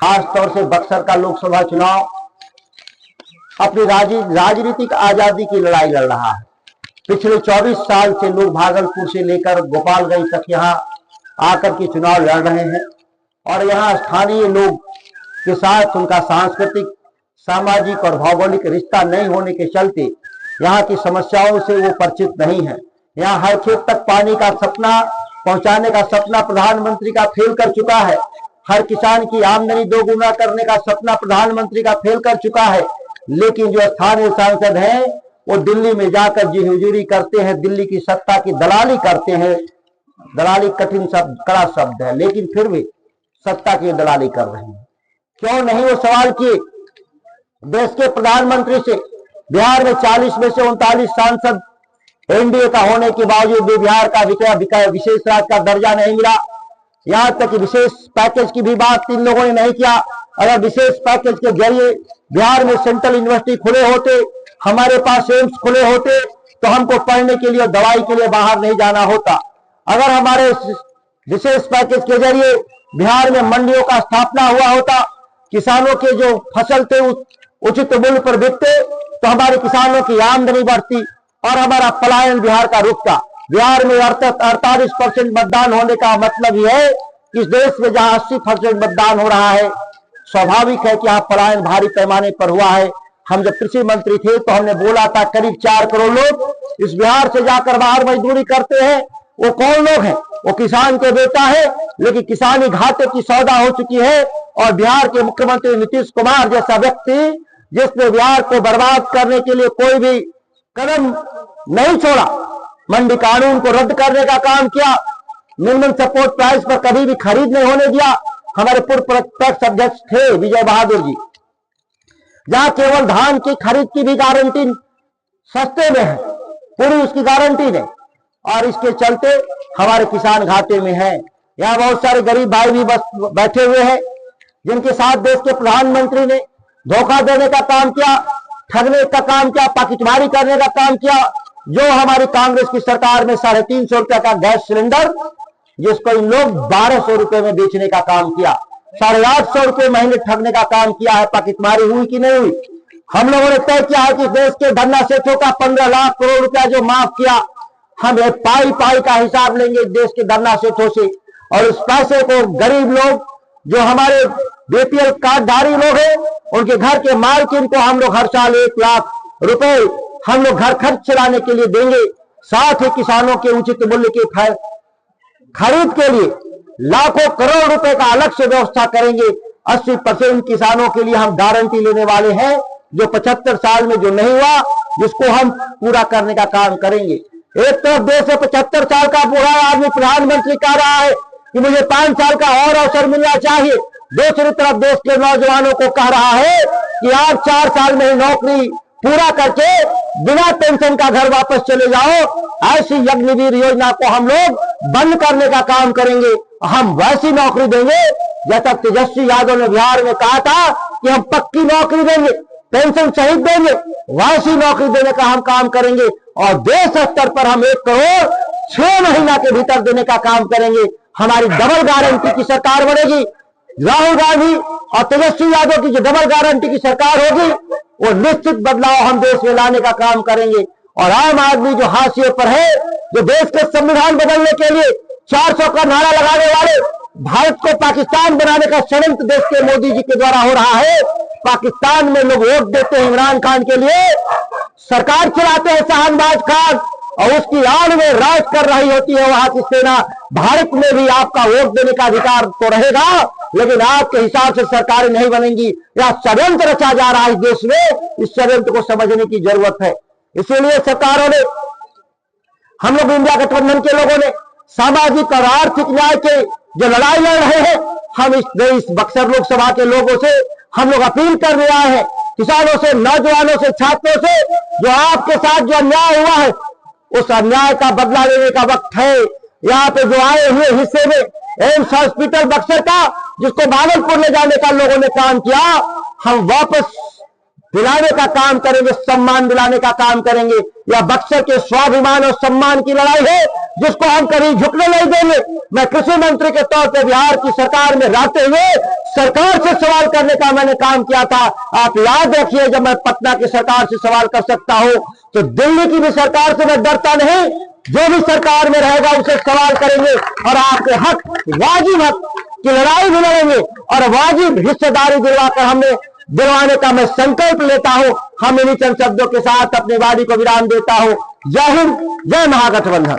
खासतौर से बक्सर का लोकसभा चुनाव अपनी राजनीतिक आजादी की लड़ाई लड़ रहा है। पिछले 24 साल से लोग भागलपुर से लेकर गोपालगंज तक यहाँ आकर के चुनाव लड़ रहे हैं और यहाँ स्थानीय लोग के साथ उनका सांस्कृतिक, सामाजिक और भौगोलिक रिश्ता नहीं होने के चलते यहाँ की समस्याओं से वो परिचित नहीं है। यहाँ हर खेत तक पानी का सपना पहुंचाने का सपना प्रधानमंत्री का फेल कर चुका है। हर किसान की आमदनी दोगुना करने का सपना प्रधानमंत्री का फेल कर चुका है। लेकिन जो स्थानीय सांसद हैं वो दिल्ली में जाकर जी हुजूरी करते हैं, दिल्ली की सत्ता की दलाली करते हैं। दलाली कठिन शब्द, कड़ा शब्द है, लेकिन फिर भी सत्ता की दलाली कर रहे हैं। क्यों नहीं वो सवाल किए देश के प्रधानमंत्री से। बिहार में 40 में से 39 सांसद एनडीए का होने के बावजूद भी बिहार का विशेष राज्य का दर्जा नहीं मिला। यहां तक कि विशेष पैकेज की भी बात इन लोगों ने नहीं किया। अगर विशेष पैकेज के जरिए बिहार में सेंट्रल यूनिवर्सिटी खुले होते, हमारे पास एम्स खुले होते, तो हमको पढ़ने के लिए, दवाई के लिए बाहर नहीं जाना होता। अगर हमारे विशेष पैकेज के जरिए बिहार में मंडियों का स्थापना हुआ होता, किसानों के जो फसल थे उचित मूल्य पर बिकते, तो हमारे किसानों की आमदनी बढ़ती और हमारा पलायन बिहार का रुकता। बिहार में 48% मतदान होने का मतलब यह है कि इस देश में जहां 80% मतदान हो रहा है, स्वाभाविक है कि यहाँ पलायन भारी पैमाने पर हुआ है। हम जब कृषि मंत्री थे तो हमने बोला था करीब 4 करोड़ लोग इस बिहार से जाकर बाहर मजदूरी करते हैं। वो कौन लोग हैं? वो किसान के बेटा है, लेकिन किसानी घाटे की सौदा हो चुकी है। और बिहार के मुख्यमंत्री नीतीश कुमार जैसा व्यक्ति, जिसने बिहार को बर्बाद करने के लिए कोई भी कदम नहीं छोड़ा, मंडी कानून को रद्द करने का काम किया, मिनिमम सपोर्ट प्राइस पर कभी भी खरीद नहीं होने दिया। हमारे पूर्व प्रत्यक्ष अध्यक्ष थे विजय बहादुर जी, जहां केवल धान की खरीद की भी गारंटी सस्ते में है, पूरी उसकी गारंटी नहीं, और इसके चलते हमारे किसान घाटे में हैं। यहाँ बहुत सारे गरीब भाई भी बस बैठे हुए हैं, जिनके साथ देश के प्रधानमंत्री ने धोखा देने का काम किया, ठगने का काम किया, पाकिटमारी करने का काम किया। जो हमारी कांग्रेस की सरकार में 350 रुपया का गैस सिलेंडर, जिसको इन लोग 1200 रुपए में बेचने का काम किया, 850 रुपए महीने ठगने का काम किया है। पाकिटमारी हुई कि नहीं हुई? हम लोगों ने तय किया है कि देश के धन्ना सेठों का 15 लाख करोड़ रुपया जो माफ किया, हम पाई पाई का हिसाब लेंगे देश के धन्ना सेठों से, और उस पैसे को गरीब लोग, जो हमारे बीपीएल कार्डधारी लोग हैं, उनके घर के मालकिन को हम लोग हर साल 1 लाख रुपए हम लोग घर खर्च चलाने के लिए देंगे। साथ ही किसानों के उचित मूल्य की खरीद के लिए लाखों करोड़ रुपए का अलग से व्यवस्था करेंगे। 80% किसानों के लिए हम गारंटी लेने वाले हैं, जो 75 साल में जो नहीं हुआ, जिसको हम पूरा करने का काम करेंगे। एक तरफ देश में 75 साल का बूढ़ा आदमी प्रधानमंत्री कह रहा है कि मुझे 5 साल का और अवसर मिलना चाहिए, दूसरी तरफ देश के नौजवानों को कह रहा है कि आप 4 साल में नौकरी पूरा करके बिना पेंशन का घर वापस चले जाओ। ऐसी अग्निवीर योजना को हम लोग बंद करने का काम करेंगे। हम वैसी नौकरी देंगे जैसा तेजस्वी यादव ने बिहार में कहा था कि हम पक्की नौकरी देंगे, पेंशन सहित देंगे, वैसी नौकरी देने का हम काम करेंगे। और देश स्तर पर हम 1 करोड़ 6 महीना के भीतर देने का काम करेंगे। हमारी डबल गारंटी की सरकार बनेगी। राहुल गांधी और तेजस्वी यादव की जो डबल गारंटी की सरकार होगी, वो निश्चित बदलाव हम देश में लाने का काम करेंगे। और आम आदमी जो हाशिए पर है, जो देश के संविधान बदलने के लिए 400 का नारा लगाने वाले, भारत को पाकिस्तान बनाने का षड्यंत्र देश के मोदी जी के द्वारा हो रहा है। पाकिस्तान में लोग वोट देते हैं इमरान खान के लिए, सरकार चलाते हैं शहनवाज खान, और उसकी आड़ में राज कर रही होती है वहां की सेना। भारत में भी आपका वोट देने का अधिकार तो रहेगा, लेकिन आपके हिसाब से सरकारें नहीं बनेंगी। यह षड्यंत्र रचा जा रहा है इस देश में, इस षड्यंत्र को समझने की जरूरत है। इसीलिए सरकारों ने, हम लोग इंडिया गठबंधन के लोगों ने सामाजिक और आर्थिक न्याय के जो लड़ाई लड़ रहे हैं, हम इस बक्सर लोकसभा के लोगों से हम लोग अपील कर रहे हैं, किसानों से, नौजवानों से, छात्रों से, जो आपके साथ जो अन्याय हुआ है, उस अन्याय का बदला लेने का वक्त है। यहाँ पे जो आए हुए हिस्से में एम्स हॉस्पिटल बक्सर का, जिसको भागलपुर ले जाने का लोगों ने काम किया, हम वापस दिलाने का काम करेंगे, सम्मान दिलाने का काम करेंगे। यह बक्सर के स्वाभिमान और सम्मान की लड़ाई है, जिसको हम कभी झुकने नहीं देंगे। मैं कृषि मंत्री के तौर पर बिहार की सरकार में रहते हुए सरकार से सवाल करने का मैंने काम किया था। आप याद रखिए, जब मैं पटना की सरकार से सवाल कर सकता हूं तो दिल्ली की भी सरकार से मैं डरता नहीं। जो भी सरकार में रहेगा उसे सवाल करेंगे और आपके हक, वाजिब हक की लड़ाई भी लड़ेंगे और वाजिब हिस्सेदारी दिलवाने का मैं संकल्प लेता हूं। हम इन्हीं चंद शब्दों के साथ अपनी वाणी को विराम देता हूं। जय हिंद, जय महागठबंधन।